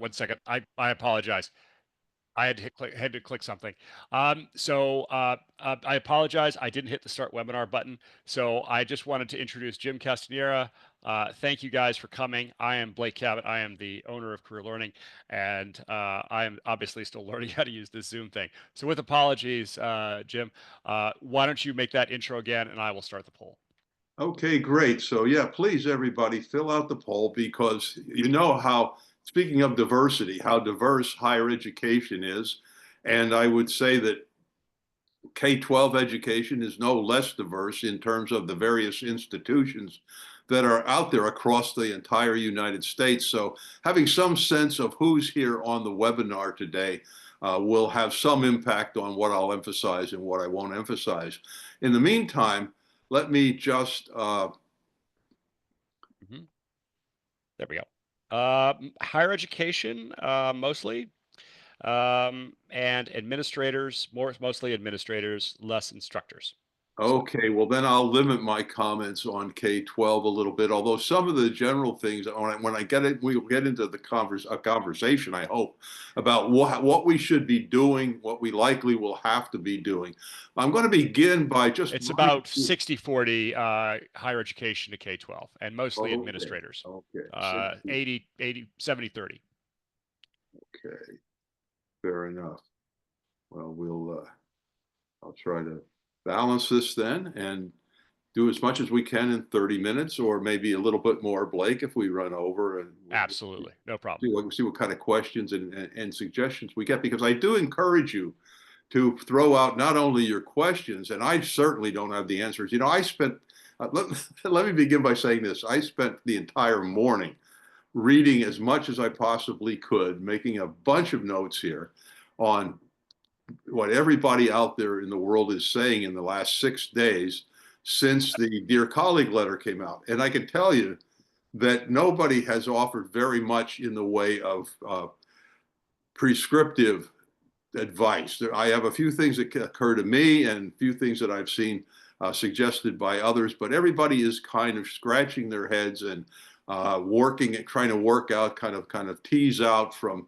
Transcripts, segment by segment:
one second. I apologize. I had to click something. I apologize. I didn't hit the start webinar button. So I just wanted to introduce Jim Castanera. Thank you guys for coming. I am Blake Cabot. I am the owner of Career Learning, and I am obviously still learning how to use this Zoom thing. So with apologies, Jim, why don't you make that intro again, and I will start the poll. Okay, great. So yeah, please everybody fill out the poll because you know how, speaking of diversity, how diverse higher education is. And I would say that K-12 education is no less diverse in terms of the various institutions that are out there across the entire United States. So having some sense of who's here on the webinar today will have some impact on what I'll emphasize and what I won't emphasize. In the meantime, let me just There we go. Higher education, mostly, and administrators, mostly administrators, less instructors. Okay, well then I'll limit my comments on K-12 a little bit, although some of the general things, when I get it, we'll get into the conversation, I hope, about what we should be doing, what we likely will have to be doing. I'm going to begin by just... It's about 60-40 higher education to K-12, and mostly Okay, administrators. okay. 80, 70-30. Okay, fair enough. Well, I'll try to balance this then and do as much as we can in 30 minutes or maybe a little bit more, Blake, if we run over. And Absolutely, no problem. see what kind of questions and suggestions we get, because I do encourage you to throw out not only your questions, and I certainly don't have the answers. You know, I spent, let me begin by saying this. I spent the entire morning reading as much as I possibly could, making a bunch of notes here on what everybody out there in the world is saying in the last 6 days since the Dear Colleague letter came out. And I can tell you that nobody has offered very much in the way of prescriptive advice. I have a few things that occur to me and a few things that I've seen suggested by others, but everybody is kind of scratching their heads and working at trying to work out, kind of tease out from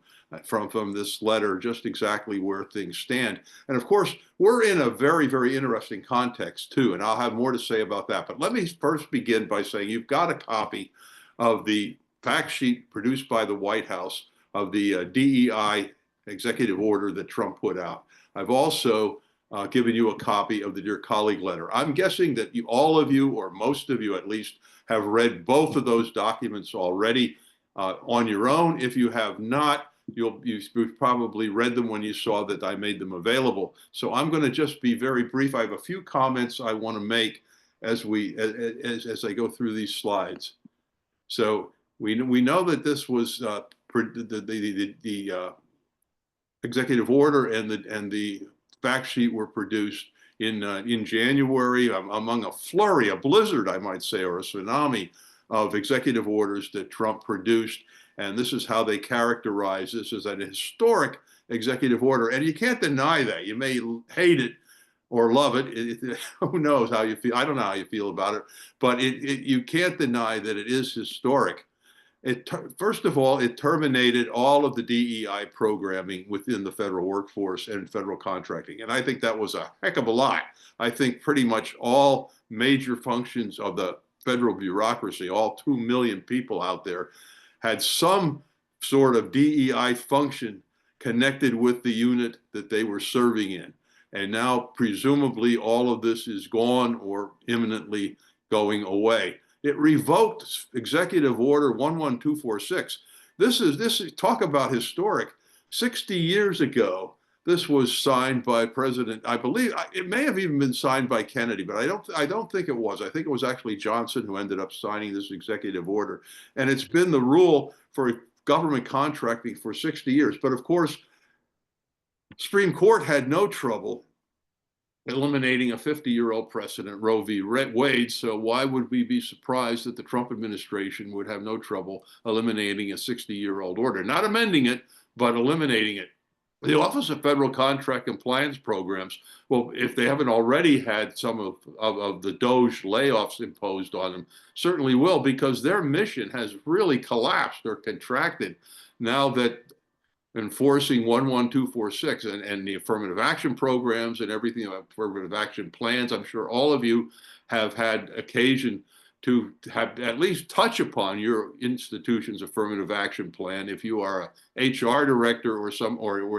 this letter just exactly where things stand. And of course, we're in a very, very interesting context too, and I'll have more to say about that. But let me first begin by saying you've got a copy of the fact sheet produced by the White House of the DEI executive order that Trump put out. I've also given you a copy of the Dear Colleague letter. I'm guessing that all of you, or most of you at least, have read both of those documents already on your own. If you have not, you've probably read them when you saw that I made them available. So I'm going to just be very brief. I have a few comments I want to make as I go through these slides. So we know that this was the executive order and the fact sheet were produced in January among a flurry, a blizzard, I might say, or a tsunami of executive orders that Trump produced. And this is how they characterize this as an historic executive order. And you can't deny that. You may hate it or love it. Who knows how you feel? I don't know how you feel about it, but you can't deny that it is historic. First of all, it terminated all of the DEI programming within the federal workforce and federal contracting. And I think that was a heck of a lot. I think pretty much all major functions of the federal bureaucracy, all 2 million people out there, had some sort of DEI function connected with the unit that they were serving in. And now, presumably, all of this is gone or imminently going away. It revoked Executive Order 11246. This is talk about historic. 60 years ago, this was signed by President, I believe, it may have even been signed by Kennedy, but I don't think it was. I think it was actually Johnson who ended up signing this executive order. And it's been the rule for government contracting for 60 years. But of course, Supreme Court had no trouble eliminating a 50-year-old precedent, Roe v. Wade. So why would we be surprised that the Trump administration would have no trouble eliminating a 60-year-old order? Not amending it, but eliminating it. The Office of Federal Contract Compliance Programs, well, if they haven't already had some of the DOGE layoffs imposed on them, certainly will, because their mission has really collapsed or contracted now that enforcing 11246 and the affirmative action programs and everything, affirmative action plans, I'm sure all of you have had occasion to have at least touch upon your institution's affirmative action plan. If you are a HR director or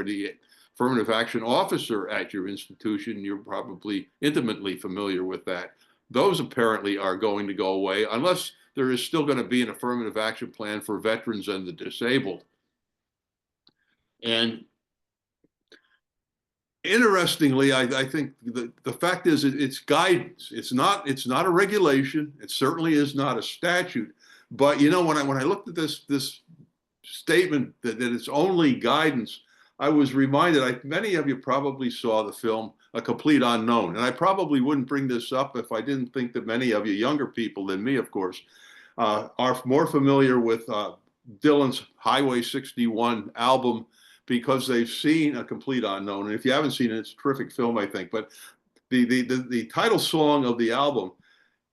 the affirmative action officer at your institution, you're probably intimately familiar with that. Those apparently are going to go away unless there is still going to be an affirmative action plan for veterans and the disabled. And interestingly, I think the fact is it's guidance. It's not a regulation. It certainly is not a statute. But you know, when I looked at this statement that it's only guidance, I was reminded. Many of you probably saw the film A Complete Unknown, and I probably wouldn't bring this up if I didn't think that many of you younger people than me, of course, are more familiar with Dylan's Highway 61 album because they've seen A Complete Unknown. And if you haven't seen it, it's a terrific film, I think. But the title song of the album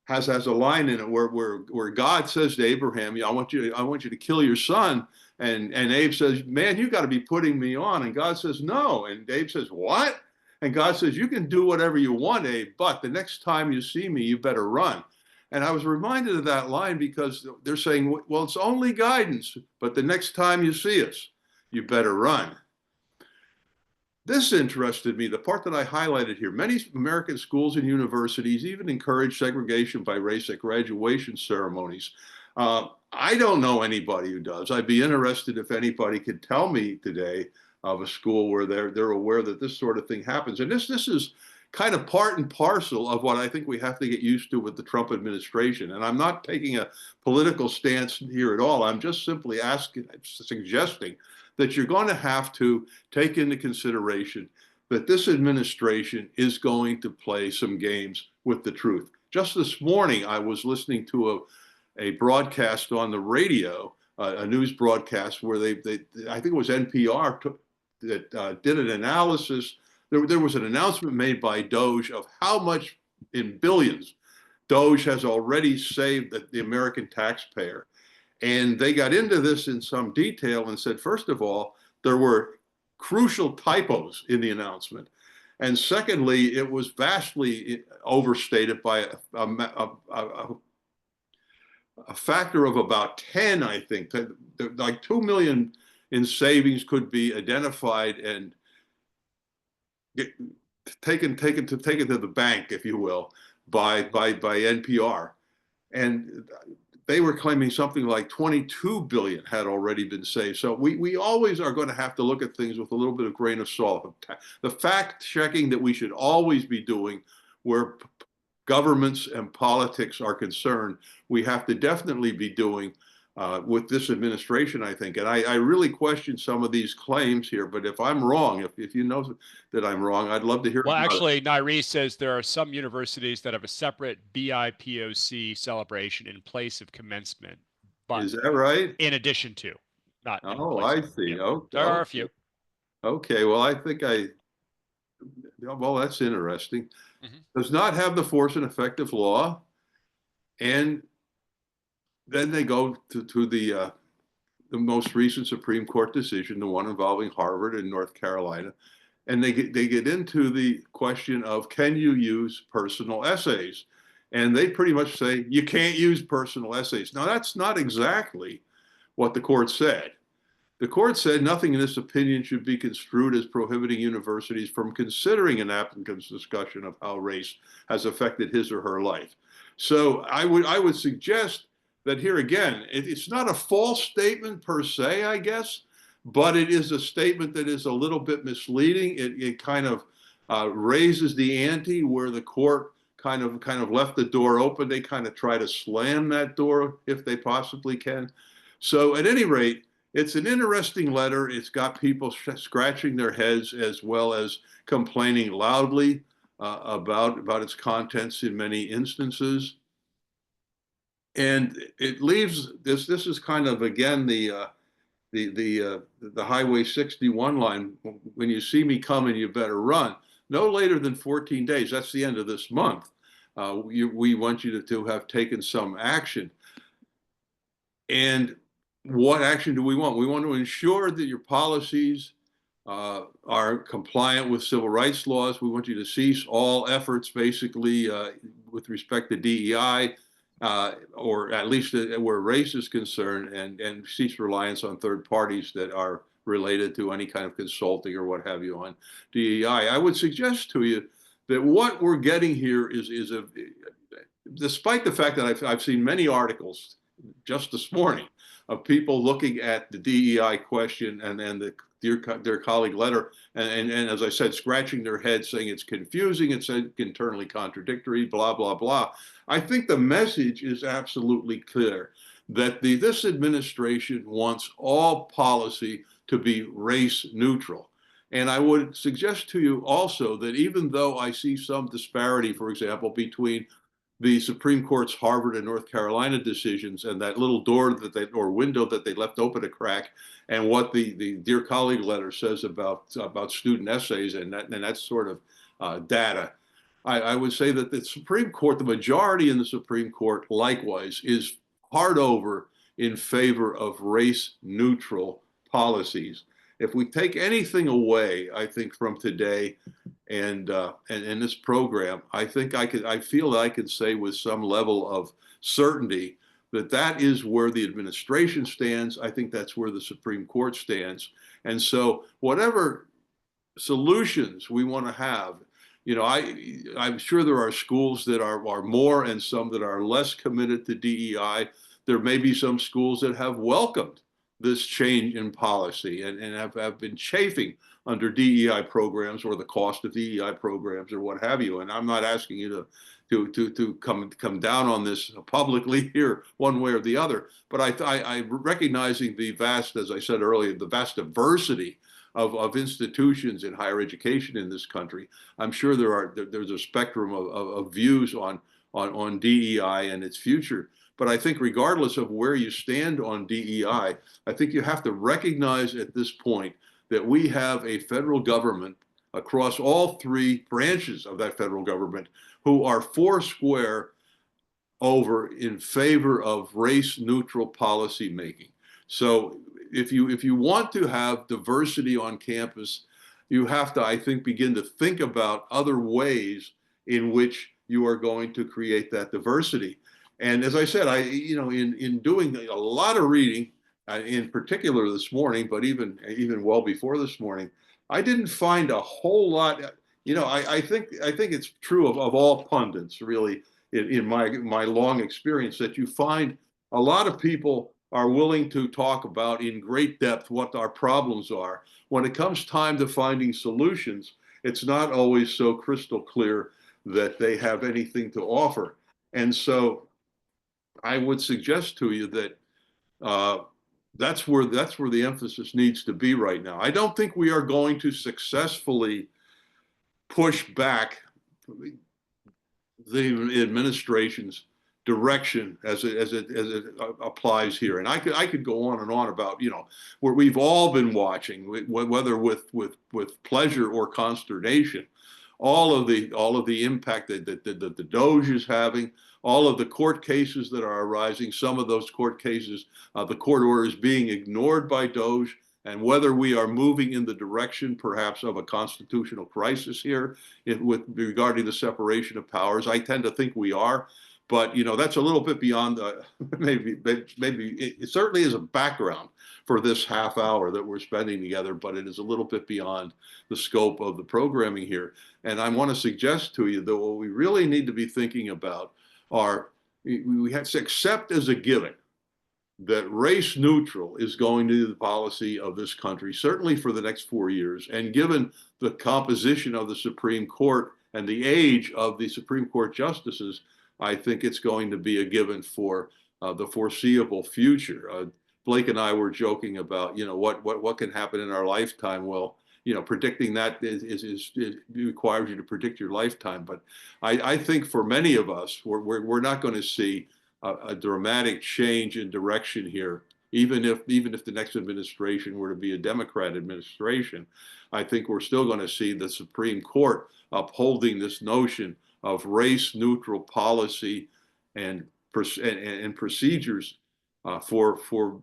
has a line in it where God says to Abraham, I want you to kill your son. And Abe says, man, you got to be putting me on. And God says, no. And Abe says, what? And God says, you can do whatever you want, Abe, but the next time you see me, you better run. And I was reminded of that line because they're saying, well, it's only guidance, but the next time you see us, you better run. This interested me, the part that I highlighted here. Many American schools and universities even encourage segregation by race at graduation ceremonies. I don't know anybody who does. I'd be interested if anybody could tell me today of a school where they're aware that this sort of thing happens. And this is kind of part and parcel of what I think we have to get used to with the Trump administration. And I'm not taking a political stance here at all. I'm just simply suggesting that you're going to have to take into consideration that this administration is going to play some games with the truth. Just this morning, I was listening to a broadcast on the radio, a news broadcast where I think it was NPR, that did an analysis. There was an announcement made by Doge of how much in billions Doge has already saved the American taxpayer. And they got into this in some detail and said, first of all, there were crucial typos in the announcement. And secondly, it was vastly overstated by a factor of about 10, I think. Like 2 million in savings could be identified and taken to the bank, if you will, by NPR. And they were claiming something like 22 billion had already been saved. So we always are going to have to look at things with a little bit of grain of salt. The fact checking that we should always be doing where governments and politics are concerned, we have to definitely be doing with this administration, I think. And I really question some of these claims here, but if I'm wrong, if you know that I'm wrong, I'd love to hear Well, about actually, Nairi says there are some universities that have a separate BIPOC celebration in place of commencement, it. but Is that right? in addition to, not in Oh, place I of. see. Yeah. Okay. There are a few. Okay. Well, I think well, that's interesting. Mhm. Does not have the force and effect of law. And then they go to the most recent Supreme Court decision, the one involving Harvard and North Carolina, and they get into the question of can you use personal essays, and they pretty much say you can't use personal essays. Now that's not exactly what the court said. The court said nothing in this opinion should be construed as prohibiting universities from considering an applicant's discussion of how race has affected his or her life. So I would suggest that here again, it's not a false statement per se, I guess, but it is a statement that is a little bit misleading. It kind of raises the ante where the court kind of left the door open. They kind of try to slam that door if they possibly can. So at any rate, it's an interesting letter. It's got people scratching their heads as well as complaining loudly about its contents in many instances. And it leaves this. This is kind of again the Highway 61 line. When you see me coming, you better run. No later than 14 days. That's the end of this month. We want you to have taken some action. And what action do we want? We want to ensure that your policies are compliant with civil rights laws. We want you to cease all efforts, basically, with respect to DEI, or at least where race is concerned, and cease reliance on third parties that are related to any kind of consulting or what have you on DEI. I would suggest to you that what we're getting here is a, despite the fact that I've seen many articles just this morning of people looking at the DEI question and the their colleague letter, and as I said, scratching their head, saying it's confusing, it's internally contradictory, blah, blah, blah. I think the message is absolutely clear that this administration wants all policy to be race neutral. And I would suggest to you also that even though I see some disparity, for example, between the Supreme Court's Harvard and North Carolina decisions and that little door that they, or window that they left open a crack, and what the dear colleague letter says about student essays and that sort of data, I would say that the Supreme Court, the majority in the Supreme Court, likewise, is hard over in favor of race neutral policies. If we take anything away, I think, from today and this program, I feel that I could say with some level of certainty that that is where the administration stands. I think that's where the Supreme Court stands. And so whatever solutions we want to have, I'm sure there are schools that are more and some that are less committed to DEI. There may be some schools that have welcomed this change in policy and have been chafing under DEI programs or the cost of DEI programs or what have you. And I'm not asking you to come down on this publicly here one way or the other, but I recognizing the vast, as I said earlier, the vast diversity of institutions in higher education in this country. I'm sure there's a spectrum of views on DEI and its future. But I think regardless of where you stand on DEI, I think you have to recognize at this point that we have a federal government across all three branches of that federal government who are foursquare over in favor of race neutral policy making. So if you want to have diversity on campus, you have to, I think, begin to think about other ways in which you are going to create that diversity. And as I said, in doing a lot of reading, in particular this morning, but even well before this morning, I didn't find a whole lot. I think it's true of all pundits, really, in my long experience, that you find a lot of people are willing to talk about in great depth what our problems are. When it comes time to finding solutions, it's not always so crystal clear that they have anything to offer. And so I would suggest to you that that's where the emphasis needs to be right now. I don't think we are going to successfully push back the administration's direction as it applies here. And I could go on and on about where we've all been watching, whether with pleasure or consternation, all of the impact that the Doge is having, all of the court cases that are arising, some of those court cases, the court orders being ignored by Doge, and whether we are moving in the direction perhaps of a constitutional crisis here with regarding the separation of powers. I tend to think we are, but that's a little bit beyond maybe it certainly is a background for this half hour that we're spending together, but it is a little bit beyond the scope of the programming here. And I want to suggest to you that what we really need to be thinking about are we have to accept as a given that race neutral is going to be the policy of this country, certainly for the next 4 years. And given the composition of the Supreme Court and the age of the Supreme Court justices, I think it's going to be a given for the foreseeable future. Blake and I were joking about, what can happen in our lifetime. Well, predicting that is requires you to predict your lifetime. But I think for many of us, we're not going to see a dramatic change in direction here, even if the next administration were to be a Democrat administration. I think we're still going to see the Supreme Court upholding this notion of race neutral policy and procedures for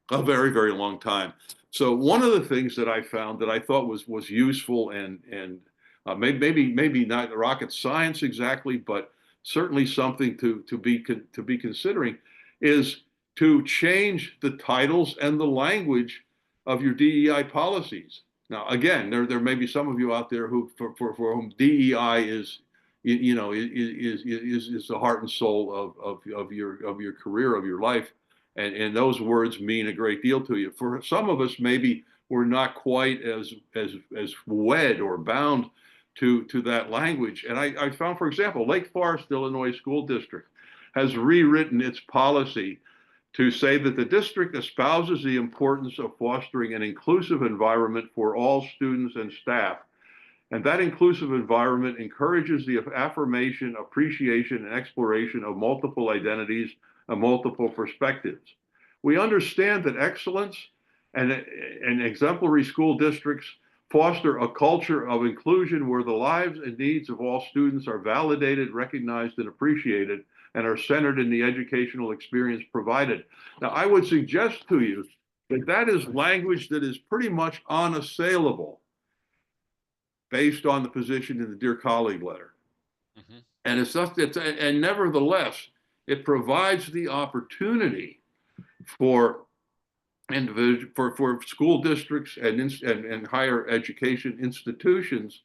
a very, very long time. So one of the things that I found that I thought was useful and maybe not rocket science exactly, but certainly something to be considering is to change the titles and the language of your DEI policies. Now, again, there may be some of you out there who for whom DEI is is the heart and soul of your career, of your life, and those words mean a great deal to you. For some of us, maybe we're not quite as wed or bound to that language. And I found, for example, Lake Forest, Illinois School District has rewritten its policy to say that the district espouses the importance of fostering an inclusive environment for all students and staff. And that inclusive environment encourages the affirmation, appreciation, and exploration of multiple identities and multiple perspectives. We understand that excellence and exemplary school districts foster a culture of inclusion where the lives and needs of all students are validated, recognized, and appreciated, and are centered in the educational experience provided. Now, I would suggest to you that that is language that is pretty much unassailable based on the position in the Dear Colleague letter. Mm-hmm. And and nevertheless, it provides the opportunity for school districts and higher education institutions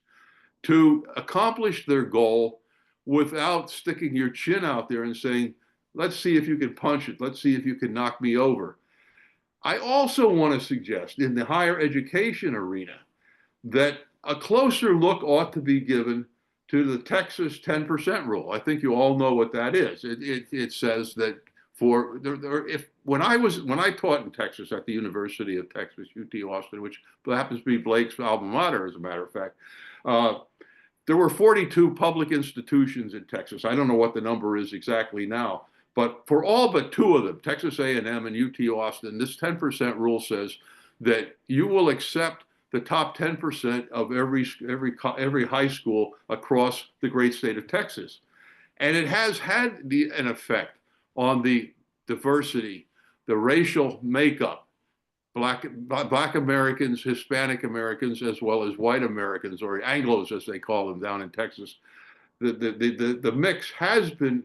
to accomplish their goal without sticking your chin out there and saying, let's see if you can punch it. Let's see if you can knock me over. I also want to suggest in the higher education arena that a closer look ought to be given to the Texas 10% rule. I think you all know what that is. It says that when I taught in Texas at the University of Texas, UT Austin, which happens to be Blake's alma mater, as a matter of fact, there were 42 public institutions in Texas. I don't know what the number is exactly now, but for all but two of them, Texas A&M and UT Austin, this 10% rule says that you will accept the top 10% of every high school across the great state of Texas. And it has had an effect on the diversity, the racial makeup, Black Americans, Hispanic Americans, as well as white Americans, or Anglos, as they call them down in Texas. The mix has been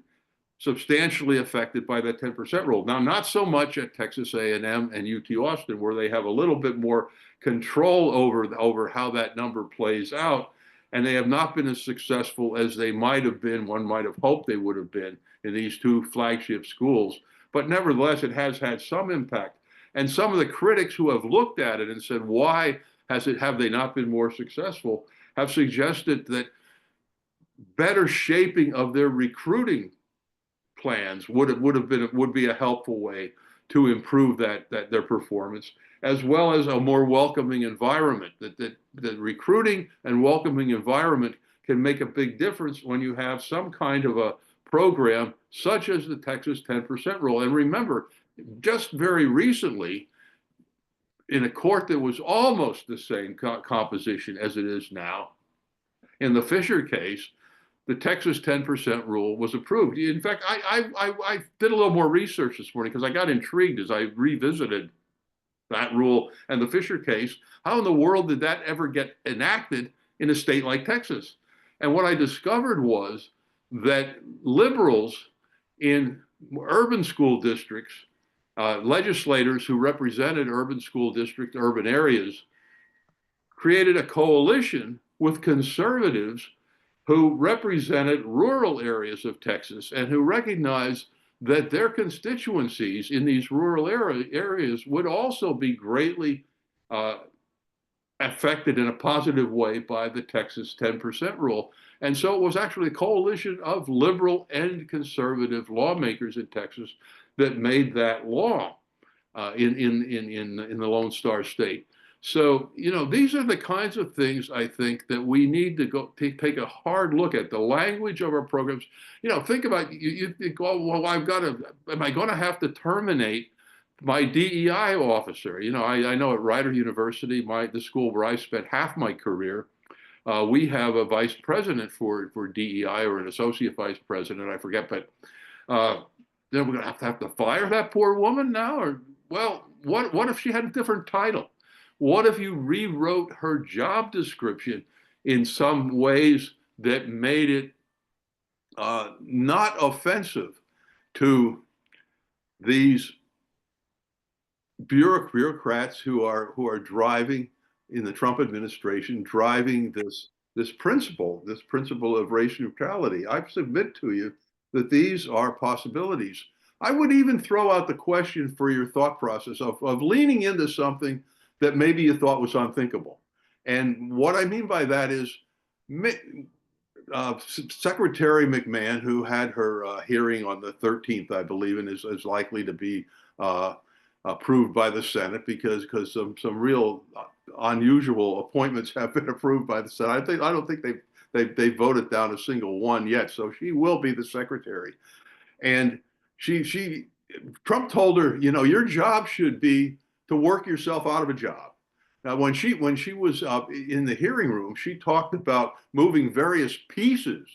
substantially affected by that 10% rule. Now, not so much at Texas A&M and UT Austin, where they have a little bit more control over how that number plays out, and they have not been as successful as they might have been, one might have hoped they would have been in these two flagship schools. But nevertheless, it has had some impact. And some of the critics who have looked at it and said, why have they not been more successful, have suggested that better shaping of their recruiting plans would be a helpful way to improve their performance, as well as a more welcoming environment. That recruiting and welcoming environment can make a big difference when you have some kind of a program such as the Texas 10% rule. And remember, just very recently, in a court that was almost the same composition as it is now, in the Fisher case, the Texas 10% rule was approved. In fact, I did a little more research this morning because I got intrigued as I revisited that rule and the Fisher case. How in the world did that ever get enacted in a state like Texas? And what I discovered was that liberals in urban school districts, legislators who represented urban school districts, urban areas, created a coalition with conservatives who represented rural areas of Texas and who recognized that their constituencies in these rural areas would also be greatly affected in a positive way by the Texas 10% rule. And so it was actually a coalition of liberal and conservative lawmakers in Texas that made that law in the Lone Star State. So, these are the kinds of things I think that we need to take a hard look at. The language of our programs. Think about you think, oh, well, am I going to have to terminate my DEI officer? I know at Rider University, the school where I spent half my career, we have a vice president for DEI, or an associate vice president, I forget, but then we're going to have to fire that poor woman now? Or, well, what if she had a different title? What if you rewrote her job description in some ways that made it not offensive to these bureaucrats who are driving in the Trump administration, driving this principle of race neutrality? I submit to you that these are possibilities. I would even throw out the question for your thought process of leaning into something that maybe you thought was unthinkable. And what I mean by that is Secretary McMahon, who had her hearing on the 13th, I believe, and is likely to be approved by the Senate because some real unusual appointments have been approved by the Senate. I don't think they voted down a single one yet. So she will be the secretary. And she Trump told her, you know, your job should be to work yourself out of a job. Now, when she was in the hearing room, she talked about moving various pieces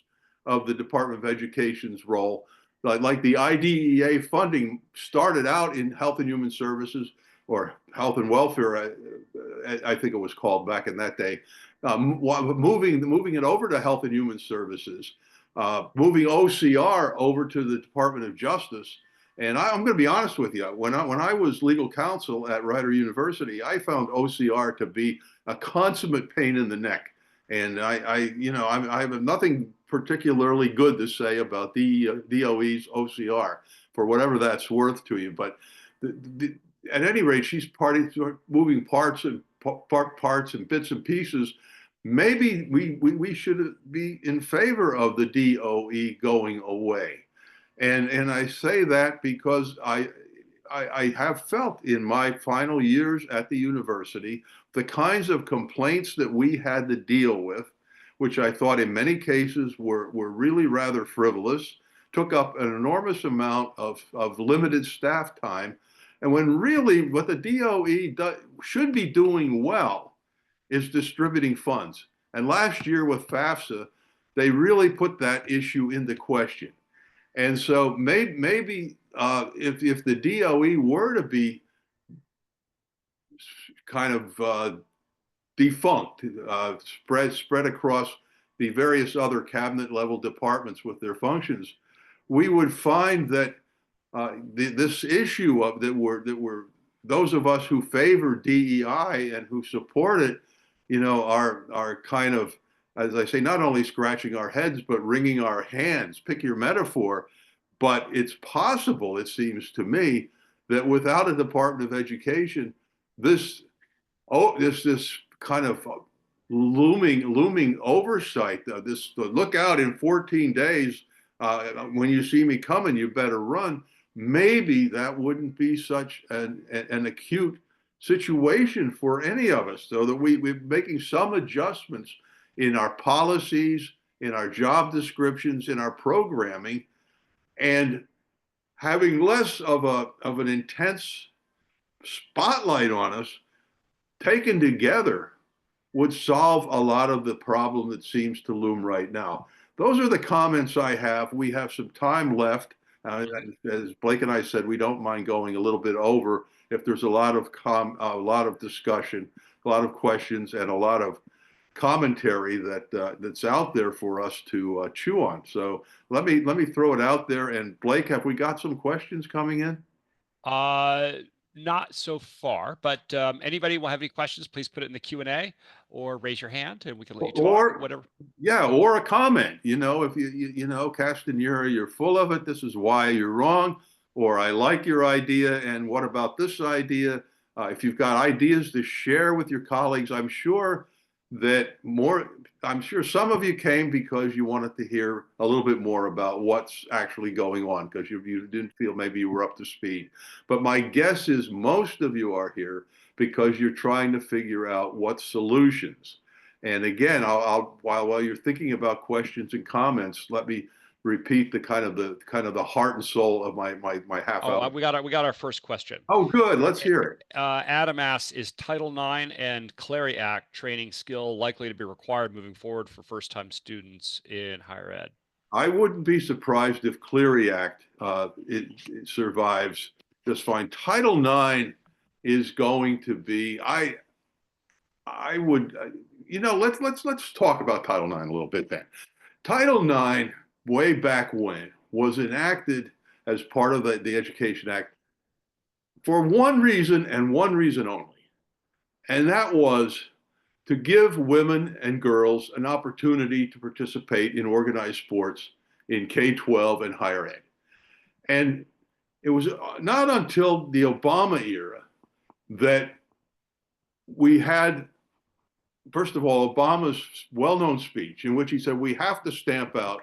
of the Department of Education's role, like the IDEA funding started out in Health and Human Services, or Health and Welfare, I think it was called back in that day. Moving it over to Health and Human Services, moving OCR over to the Department of Justice. And I'm going to be honest with you. When I was legal counsel at Rider University, I found OCR to be a consummate pain in the neck. And I have nothing particularly good to say about the DOE's OCR for whatever that's worth to you. But at any rate, she's moving parts and bits and pieces. Maybe we should be in favor of the DOE going away. And I say that because I have felt in my final years at the university the kinds of complaints that we had to deal with, which I thought in many cases were really rather frivolous, took up an enormous amount of limited staff time. And when really what the DOE should be doing well is distributing funds. And last year with FAFSA, they really put that issue into question. And so maybe if the DOE were to be kind of defunct, spread across the various other cabinet level departments with their functions, we would find that this issue of that were those of us who favor DEI and who support it, you know, are kind of, as I say, not only scratching our heads, but wringing our hands, pick your metaphor. But it's possible, it seems to me, that without a Department of Education, this kind of looming oversight, this look out in 14 days, when you see me coming, you better run. Maybe that wouldn't be such an acute situation for any of us, so that we're making some adjustments in our policies, in our job descriptions, in our programming, and having less of an intense spotlight on us taken together would solve a lot of the problem that seems to loom right now. Those are the comments I have. We have some time left. As Blake and I said, we don't mind going a little bit over if there's a lot of discussion, a lot of questions, and a lot of commentary that's out there for us to chew on. So let me throw it out there. And Blake, have we got some questions coming in? Not so far, but anybody will have any questions, please put it in the Q&A or raise your hand and we can let you talk, whatever. Yeah, or a comment. You know, if you know, Castanera, you're full of it. This is why you're wrong. Or I like your idea. And what about this idea? If you've got ideas to share with your colleagues, I'm sure some of you came because you wanted to hear a little bit more about what's actually going on, because you didn't feel maybe you were up to speed. But my guess is most of you are here because you're trying to figure out what solutions. And again, while you're thinking about questions and comments, let me repeat the kind of the heart and soul of my half hour. Oh, we got our first question. Oh, good. Let's hear it. Adam asks, is Title IX and Clery Act training skill likely to be required moving forward for first-time students in higher ed? I wouldn't be surprised if Clery Act it survives just fine. Title IX is going to be, I would, let's talk about Title IX a little bit then. Title IX, way back when, was enacted as part of the Education Act for one reason and one reason only. And that was to give women and girls an opportunity to participate in organized sports in K-12 and higher ed. And it was not until the Obama era that we had, first of all, Obama's well-known speech in which he said we have to stamp out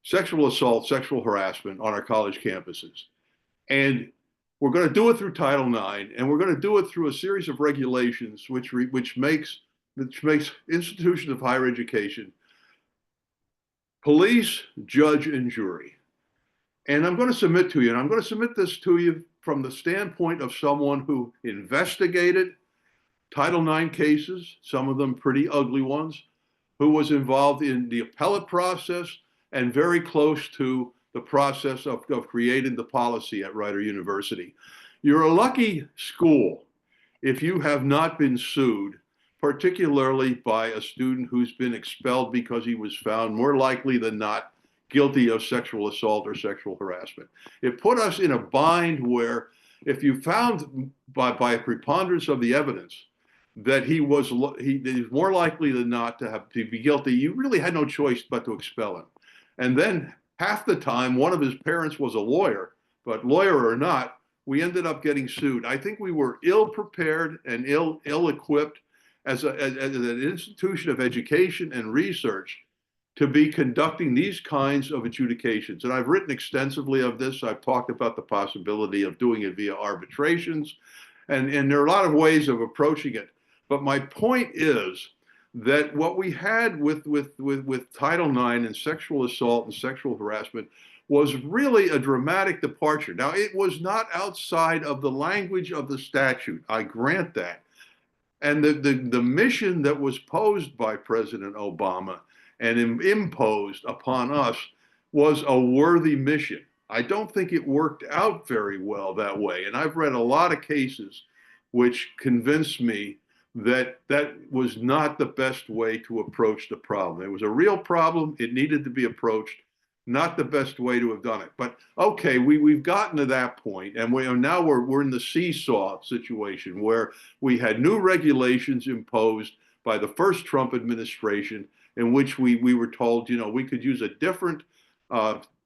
sexual assault, sexual harassment on our college campuses. And we're going to do it through Title IX, and we're going to do it through a series of regulations which makes institutions of higher education police, judge, and jury. And I'm going to submit to you, and I'm going to submit this to you from the standpoint of someone who investigated Title IX cases, some of them pretty ugly ones, who was involved in the appellate process and very close to the process of creating the policy at Rider University. You're a lucky school if you have not been sued, particularly by a student who's been expelled because he was found more likely than not guilty of sexual assault or sexual harassment. It put us in a bind where if you found by a preponderance of the evidence that he was more likely than not to be guilty, you really had no choice but to expel him. And then half the time, one of his parents was a lawyer, but lawyer or not, we ended up getting sued. I think we were ill-prepared and ill-equipped as an institution of education and research to be conducting these kinds of adjudications. And I've written extensively of this. I've talked about the possibility of doing it via arbitrations. And there are a lot of ways of approaching it. But my point is that what we had with Title IX and sexual assault and sexual harassment was really a dramatic departure. Now, it was not outside of the language of the statute. I grant that. And the mission that was posed by President Obama and imposed upon us was a worthy mission. I don't think it worked out very well that way. And I've read a lot of cases which convinced me that that was not the best way to approach the problem. It was a real problem. It needed to be approached, not the best way to have done it. But okay, we've gotten to that point, and now we're in the seesaw situation where we had new regulations imposed by the first Trump administration in which we were told, we could use a different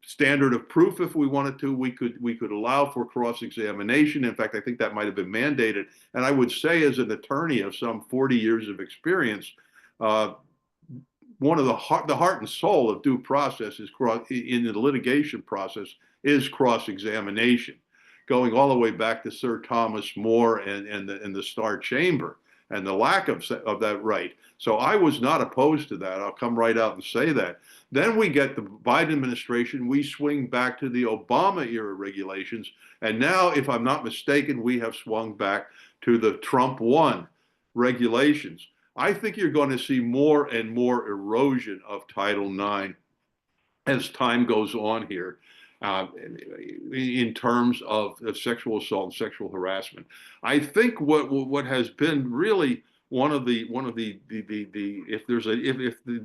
standard of proof if we wanted to. We could allow for cross-examination. In fact, I think that might have been mandated. And I would say, as an attorney of some 40 years of experience, one of the heart and soul of due process is in the litigation process is cross-examination, going all the way back to Sir Thomas More and the Star Chamber and the lack of that right. So I was not opposed to that. I'll come right out and say that. Then we get the Biden administration. We swing back to the Obama era regulations. And now, if I'm not mistaken, we have swung back to the Trump 1 regulations. I think you're going to see more and more erosion of Title IX as time goes on here, in terms of sexual assault and sexual harassment. I think what has been really one of the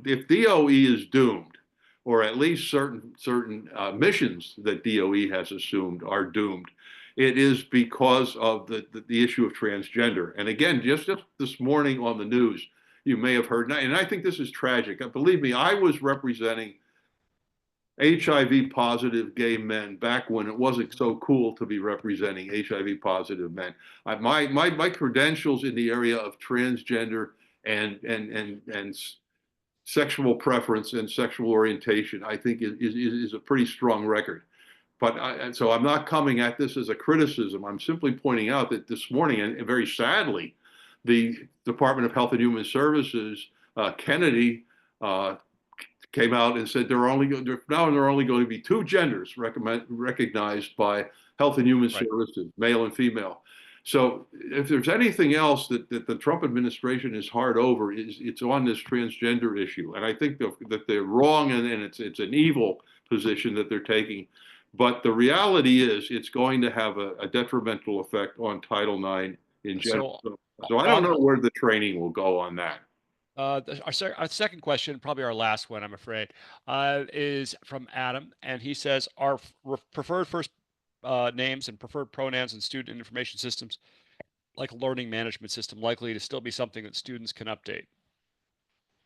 if DOE is doomed, or at least certain missions that DOE has assumed are doomed, it is because of the issue of transgender. And again, just this morning on the news, you may have heard, and I think this is tragic. Believe me, I was representing HIV positive gay men back when it wasn't so cool to be representing HIV positive men. My credentials in the area of transgender and sexual preference and sexual orientation, I think is a pretty strong record. But so I'm not coming at this as a criticism. I'm simply pointing out that this morning, and very sadly, the Department of Health and Human Services, Kennedy, came out and said there are only going to be two genders recognized by Health and Human Services, male and female. So if there's anything else that the Trump administration is hard over, it's on this transgender issue. And I think that they're wrong, and it's an evil position that they're taking. But the reality is it's going to have a detrimental effect on Title IX in general. So So I don't on know where the training will go on that. our second question, probably our last one, I'm afraid, is from Adam, and he says, "Are preferred first names and preferred pronouns in student information systems, like learning management system, likely to still be something that students can update?"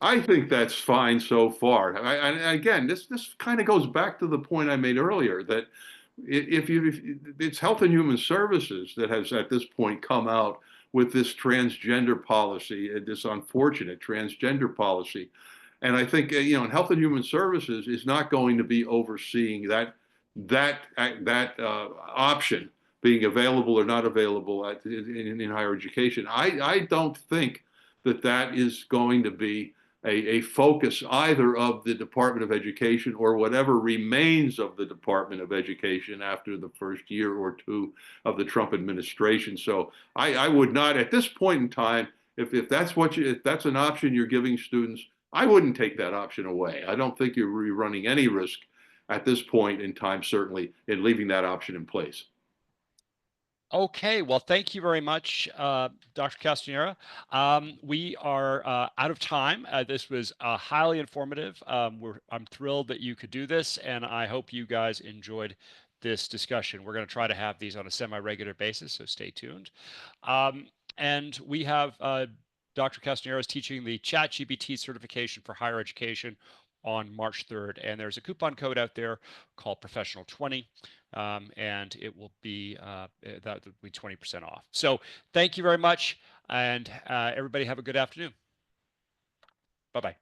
I think that's fine so far. And again, this kind of goes back to the point I made earlier that if it's Health and Human Services that has at this point come out with this transgender policy, this unfortunate transgender policy, and I think and Health and Human Services is not going to be overseeing that option being available or not available in higher education. I don't think that is going to be a focus either of the Department of Education or whatever remains of the Department of Education after the first year or two of the Trump administration. So I would not, at this point in time, if that's an option you're giving students, I wouldn't take that option away. I don't think you're running any risk at this point in time, certainly, in leaving that option in place. Okay, well, thank you very much, Dr. Castanera. We are out of time. This was highly informative. I'm thrilled that you could do this, and I hope you guys enjoyed this discussion. We're going to try to have these on a semi-regular basis, so stay tuned. And we have Dr. Castanera is teaching the ChatGPT certification for higher education on March 3rd, and there's a coupon code out there called Professional 20. And it will be that will be 20% off. So thank you very much, and everybody have a good afternoon. Bye bye.